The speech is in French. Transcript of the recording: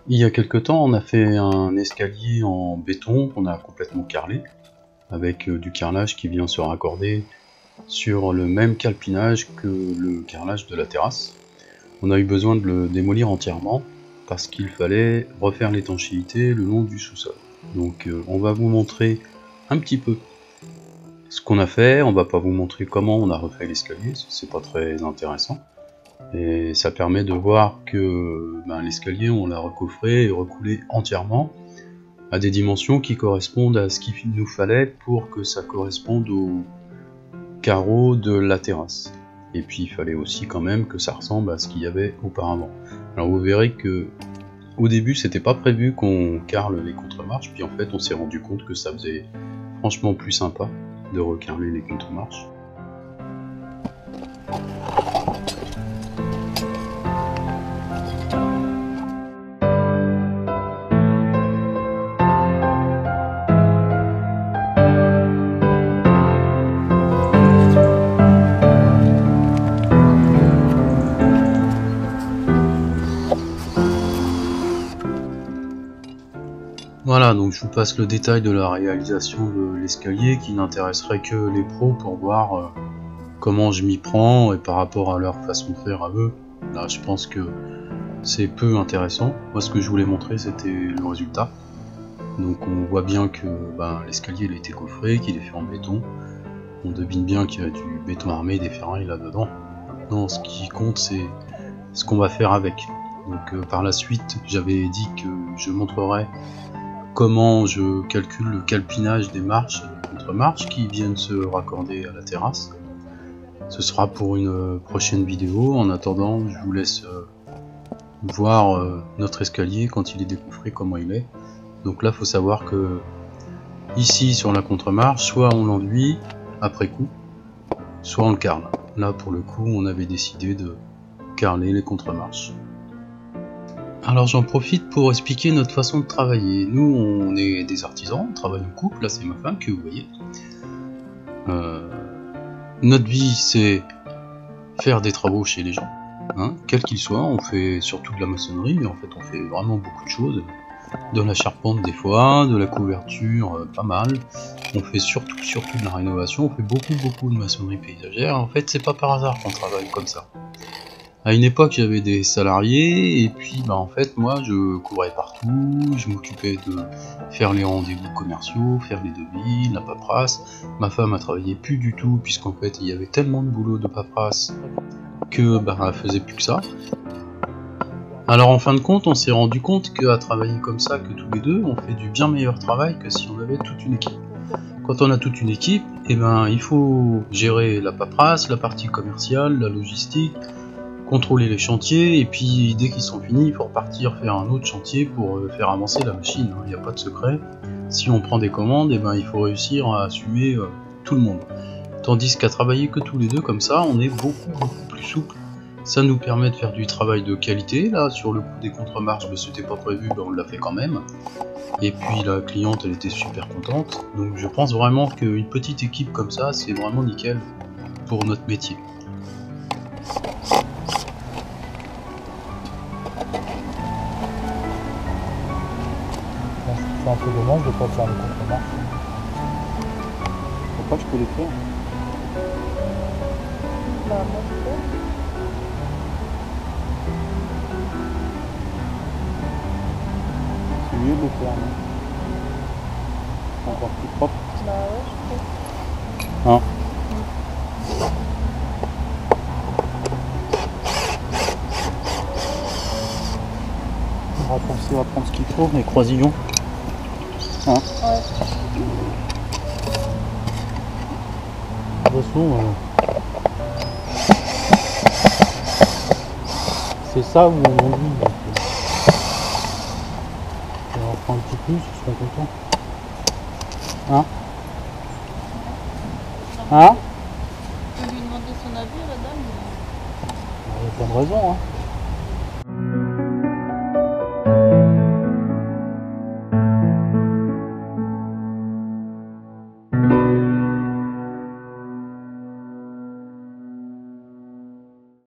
Il y a quelque temps, on a fait un escalier en béton qu'on a complètement carrelé, avec du carrelage qui vient se raccorder sur le même calpinage que le carrelage de la terrasse. On a eu besoin de le démolir entièrement parce qu'il fallait refaire l'étanchéité le long du sous-sol. Donc on va vous montrer un petit peu ce qu'on a fait. On va pas vous montrer comment on a refait l'escalier, c'est pas très intéressant. Et ça permet de voir que l'escalier on l'a recoffré et recoulé entièrement à des dimensions qui correspondent à ce qu'il nous fallait pour que ça corresponde aux carreaux de la terrasse. Et puis il fallait aussi quand même que ça ressemble à ce qu'il y avait auparavant. Alors vous verrez que au début c'était pas prévu qu'on carle les contre-marches, puis en fait on s'est rendu compte que ça faisait franchement plus sympa de recarler les contre-marches. Voilà, donc je vous passe le détail de la réalisation de l'escalier qui n'intéresserait que les pros pour voir comment je m'y prends et par rapport à leur façon de faire à eux. Là je pense que c'est peu intéressant. Moi ce que je voulais montrer c'était le résultat. Donc on voit bien que l'escalier a été coffré, qu'il est fait en béton. On devine bien qu'il y a du béton armé, des ferrailles là-dedans. Maintenant ce qui compte c'est ce qu'on va faire avec. Donc par la suite j'avais dit que je montrerai comment je calcule le calpinage des marches et des contre-marches qui viennent se raccorder à la terrasse. Ce sera pour une prochaine vidéo. En attendant, je vous laisse voir notre escalier quand il est décoffré, comment il est. Donc là, il faut savoir que ici, sur la contre-marche, soit on l'enduit après coup, soit on le carle. Là, pour le coup, on avait décidé de carler les contre-marches. Alors j'en profite pour expliquer notre façon de travailler. Nous on est des artisans, on travaille en couple, là c'est ma femme que vous voyez. Notre vie c'est faire des travaux chez les gens, hein, quels qu'ils soient. On fait surtout de la maçonnerie, mais en fait on fait vraiment beaucoup de choses. De la charpente des fois, de la couverture, pas mal. On fait surtout de la rénovation, on fait beaucoup de maçonnerie paysagère. En fait c'est pas par hasard qu'on travaille comme ça. À une époque j'avais des salariés et puis en fait moi je courais partout, je m'occupais de faire les rendez-vous commerciaux, faire les devis, la paperasse. Ma femme a travaillé plus du tout puisqu'en fait il y avait tellement de boulot de paperasse que elle faisait plus que ça. Alors en fin de compte on s'est rendu compte qu'à travailler comme ça que tous les deux on fait du bien meilleur travail que si on avait toute une équipe. Quand on a toute une équipe, il faut gérer la paperasse, la partie commerciale, la logistique, contrôler les chantiers, et puis dès qu'ils sont finis, il faut repartir faire un autre chantier pour faire avancer la machine. Il n'y a pas de secret. Si on prend des commandes, il faut réussir à assumer tout le monde. Tandis qu'à travailler que tous les deux comme ça, on est beaucoup plus souple. Ça nous permet de faire du travail de qualité. Là, sur le coup des contre-marches, c'était pas prévu, on l'a fait quand même. Et puis la cliente, elle était super contente. Donc je pense vraiment qu'une petite équipe comme ça, c'est vraiment nickel pour notre métier. C'est un peu dommage de ne pas faire les contre-marches. Pourquoi je peux les faire? Moi je peux. C'est mieux de le faire, non? Encore plus propre. Ouais, je peux. Hein? On va penser à prendre ce qu'il faut, les croisillons. Hein? Ouais. De toute façon, c'est ça où on enduit. On en prend un petit peu, ils seront contents. Hein? Hein? On peut lui demander son avis à la dame. Il y a plein de raisons, hein.